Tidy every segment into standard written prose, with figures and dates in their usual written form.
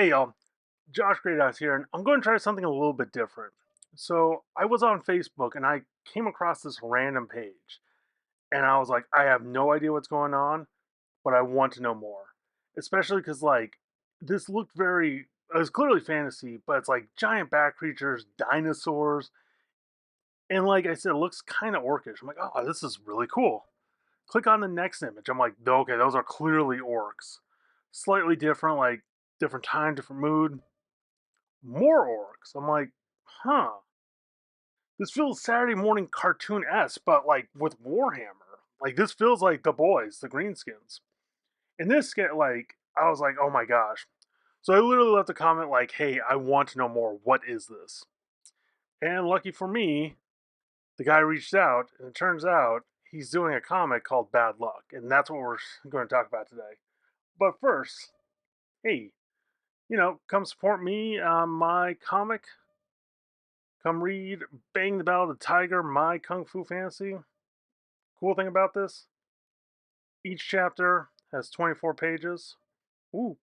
Hey y'all, Josh Greathouse here, and I'm going to try something a little bit different. So I was on Facebook and I came across this random page, and I was like, I have no idea what's going on, but I want to know more. Especially because this looked it was clearly fantasy, but it's like giant bat creatures, dinosaurs, and like I said, it looks kind of orcish. I'm like, oh, this is really cool. Click on the next image. I'm like, okay, those are clearly orcs. Slightly different, like different time, different mood, more orcs. I'm like, huh. This feels Saturday morning cartoon esque, but like with Warhammer. Like this feels like the boys, the Greenskins. And this get like, I was like, oh my gosh. So I literally left a comment like, hey, I want to know more. What is this? And lucky for me, the guy reached out, and it turns out he's doing a comic called Bad Luck, and that's what we're going to talk about today. But first, hey, come support me on my comic. Come read Bang the Battle of the Tiger, my Kung Fu Fantasy. Cool thing about this, each chapter has 24 pages. Ooh.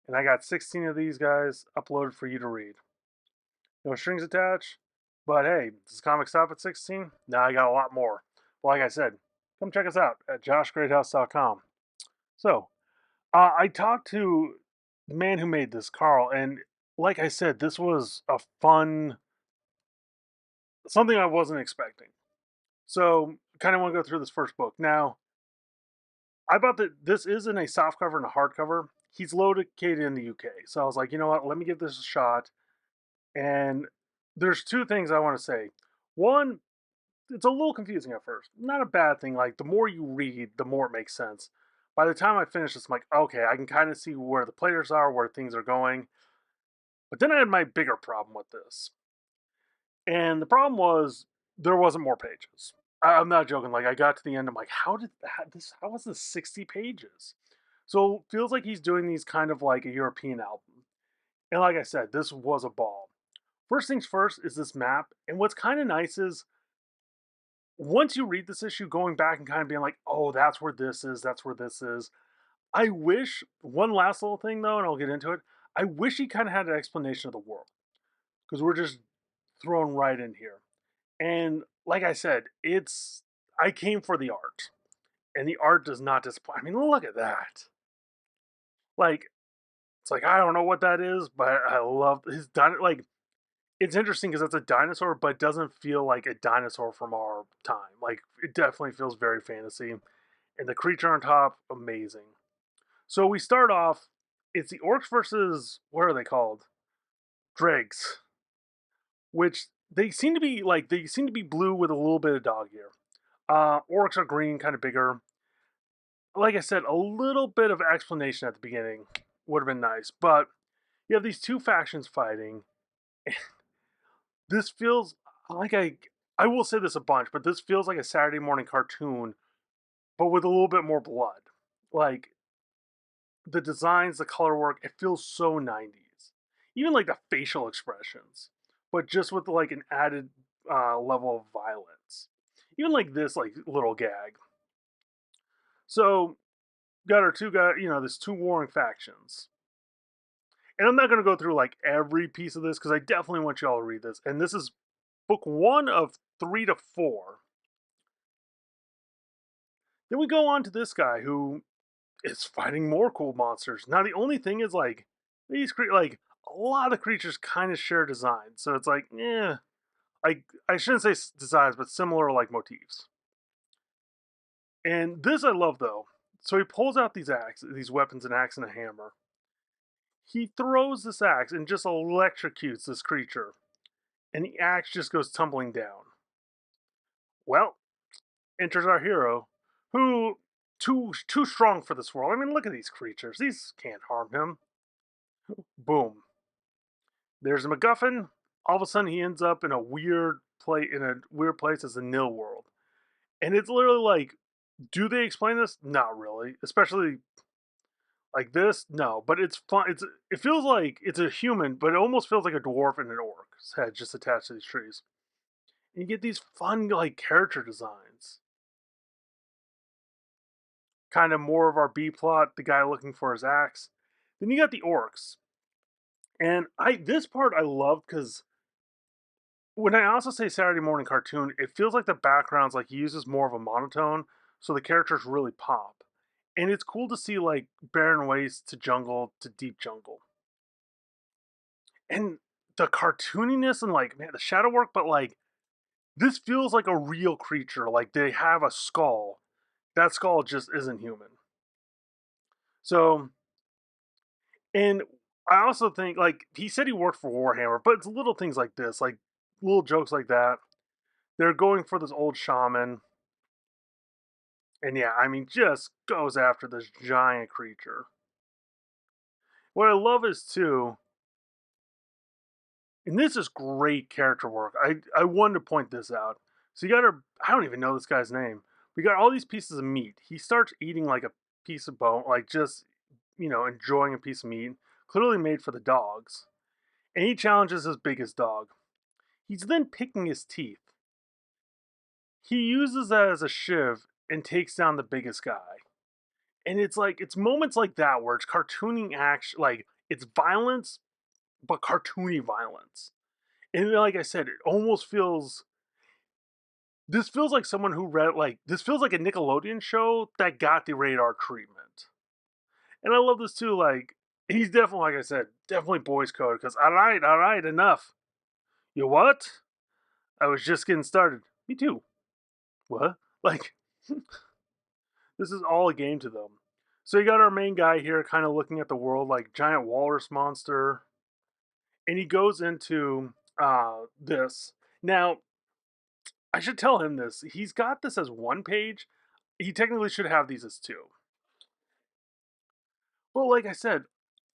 And I got 16 of these guys uploaded for you to read. No strings attached, but hey, does comic stop at 16? Now I got a lot more. Well, like I said, come check us out at joshgreathouse.com. So, I talked to the man who made this, Carl, and like I said, this was a fun, something I wasn't expecting. So, kind of want to go through this first book. Now, I bought this is in a soft cover and a hardcover. He's located in the UK. So I was like, you know what, let me give this a shot. And there's two things I want to say. One, it's a little confusing at first. Not a bad thing. Like the more you read, the more it makes sense. By the time I finish this, I'm like, okay, I can kind of see where the players are, where things are going. But then I had my bigger problem with this. And the problem was there wasn't more pages. I'm not joking. Like I got to the end, I'm like, how was this 60 pages? So it feels like he's doing these kind of like a European album. And like I said, this was a ball. First things first is this map. And what's kind of nice is once you read this issue, going back and kind of being like, oh, that's where this is, that's where this is. I wish, one last little thing though, and I'll get into it. I wish he kind of had an explanation of the world because we're just thrown right in here. And like I said, I came for the art, and the art does not disappoint. I mean, look at that. Like, it's like I don't know what that is, but I love his like. It's interesting because it's a dinosaur, but it doesn't feel like a dinosaur from our time. Like it definitely feels very fantasy, and the creature on top, amazing. So we start off. It's the orcs versus what are they called? Dregs, which they seem to be blue with a little bit of dog ear. Orcs are green, kind of bigger. Like I said, a little bit of explanation at the beginning would have been nice, but you have these two factions fighting. This feels like I will say this a bunch, but this feels like a Saturday morning cartoon, but with a little bit more blood. Like the designs, the color work, it feels so 90s. Even like the facial expressions, but just with like an added level of violence. Even like this like little gag. So got our two guys, there's two warring factions. And I'm not going to go through like every piece of this because I definitely want you all to read this. And this is book one of 3 to 4. Then we go on to this guy who is fighting more cool monsters. Now the only thing is like like a lot of creatures kind of share designs, so it's like I shouldn't say designs, but similar like motifs. And this I love though. So he pulls out these weapons, an axe and a hammer. He throws this axe and just electrocutes this creature, and the axe just goes tumbling down. Well, enters our hero, who too strong for this world. I mean, look at these creatures; these can't harm him. Boom. There's a MacGuffin. All of a sudden, he ends up in a weird place as the Nil world, and it's literally like, do they explain this? Not really, especially like this. No, but it's fun. It feels like it's a human, but it almost feels like a dwarf and an orc's head just attached to these trees. And you get these fun like character designs. Kind of more of our B plot, the guy looking for his axe. Then you got the orcs, and I this part I loved because when I also say Saturday morning cartoon, it feels like the background's like he uses more of a monotone, so the characters really pop. And it's cool to see like barren waste to jungle to deep jungle. And the cartooniness and like man, the shadow work, but like this feels like a real creature. Like they have a skull. That skull just isn't human. So, and I also think like he said he worked for Warhammer, but it's little things like this, like little jokes like that. They're going for this old shaman, and yeah, I mean, just goes after this giant creature. What I love is too, and this is great character work. I wanted to point this out. So you got our, I don't even know this guy's name. We got all these pieces of meat. He starts eating like a piece of bone, like just enjoying a piece of meat, clearly made for the dogs. And he challenges his biggest dog. He's then picking his teeth. He uses that as a shiv and takes down the biggest guy. And it's like it's moments like that where it's cartooning action, like it's violence, but cartoony violence. And like I said, it almost feels this feels like someone who read like this feels like a Nickelodeon show that got the radar treatment. And I love this too. Like he's definitely, like I said, definitely boys code. Because all right, enough. You what? I was just getting started. Me too. What? Like this is all a game to them. So you got our main guy here, kind of looking at the world like giant walrus monster, and he goes into this. Now I should tell him this. He's got this as one page. He technically should have these as two. But like I said,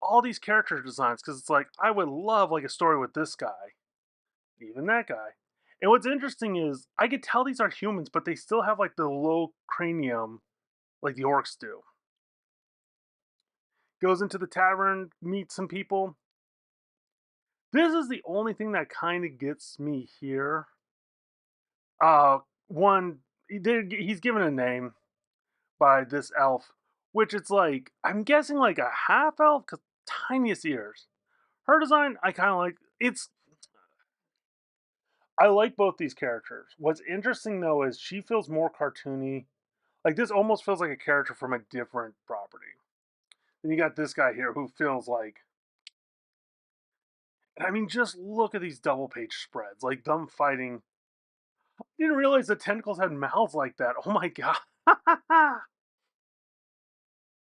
all these character designs, because it's like I would love like a story with this guy, even that guy. And what's interesting is I could tell these are humans, but they still have like the low cranium like the orcs do. Goes into the tavern, meets some people. This is the only thing that kind of gets me here. One, he's given a name by this elf, which it's like I'm guessing like a half elf because tiniest ears. Her design I kind of like. It's I like both these characters. What's interesting though is she feels more cartoony. Like this almost feels like a character from a different property. Then you got this guy here who feels like. I mean, just look at these double page spreads, like them fighting. I didn't realize the tentacles had mouths like that. Oh my god.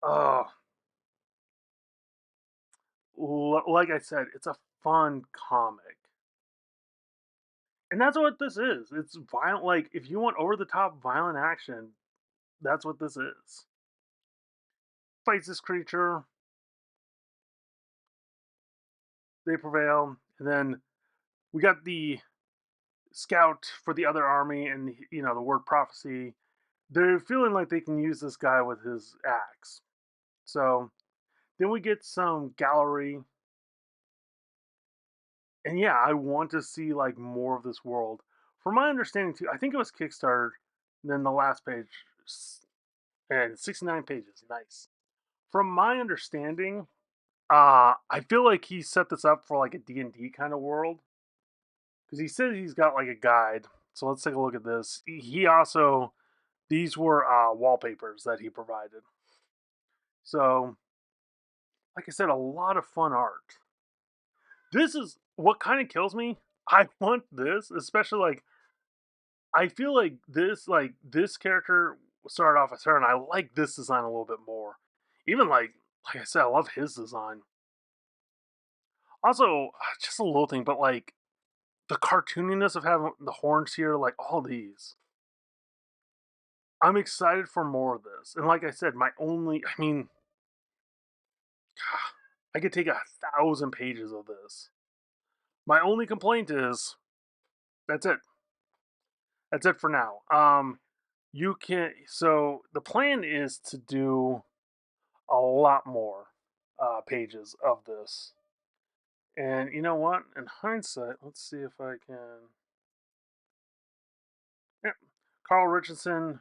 Oh, like I said, it's a fun comic. And that's what this is. It's violent. Like, if you want over the top violent action, that's what this is. Fights this creature, they prevail, and then we got the scout for the other army, and the word prophecy. They're feeling like they can use this guy with his axe. So then we get some gallery, and yeah, I want to see like more of this world. From my understanding too, I think it was Kickstarter. Then the last page, and 69 pages, nice. From my understanding, I feel like he set this up for like a D&D kind of world because he said he's got like a guide. So let's take a look at this. He also these were wallpapers that he provided. So, like I said, a lot of fun art. This is what kind of kills me. I want this, especially like I feel like this character started off as her, and I like this design a little bit more. Even like I said, I love his design. Also, just a little thing, but like the cartooniness of having the horns here, like all these. I'm excited for more of this. And like I said, I mean, I could take 1,000 pages of this. My only complaint is that's it. That's it for now. You can. So the plan is to do a lot more pages of this. And you know what? In hindsight, let's see if I can. Yeah, Carl Richardson,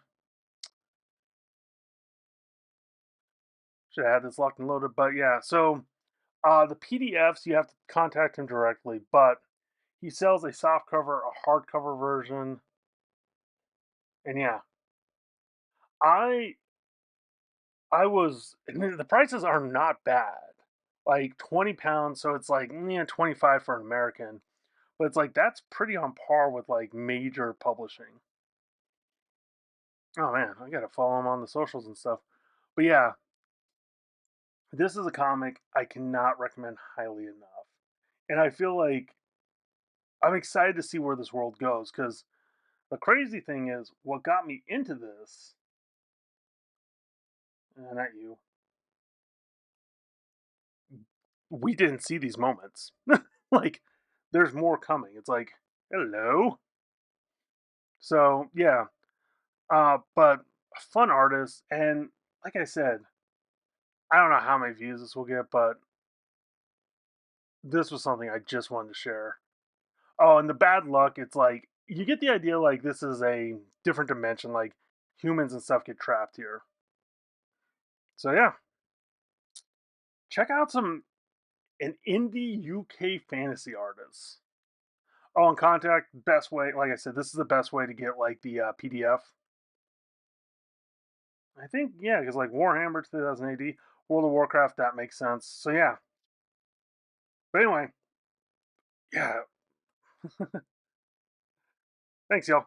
Should have had this locked and loaded, but yeah. So the PDFs you have to contact him directly, but he sells a soft cover, a hardcover version, and yeah, I the prices are not bad. Like £20, so it's like 25 for an American, but it's like that's pretty on par with like major publishing. Oh man, I gotta follow him on the socials and stuff. But yeah, this is a comic I cannot recommend highly enough. And I feel like I'm excited to see where this world goes because the crazy thing is what got me into this, not you, we didn't see these moments. Like, there's more coming. It's like, hello. So yeah, but a fun artist, and like I said, I don't know how many views this will get, but this was something I just wanted to share. Oh, and the bad luck, it's like you get the idea like this is a different dimension, like humans and stuff get trapped here. So yeah, check out some an indie UK fantasy artist. Oh, and contact best way, like I said, this is the best way to get like the PDF. I think yeah, because like Warhammer 2000 AD, World of Warcraft, that makes sense. So yeah, but anyway, yeah, thanks y'all.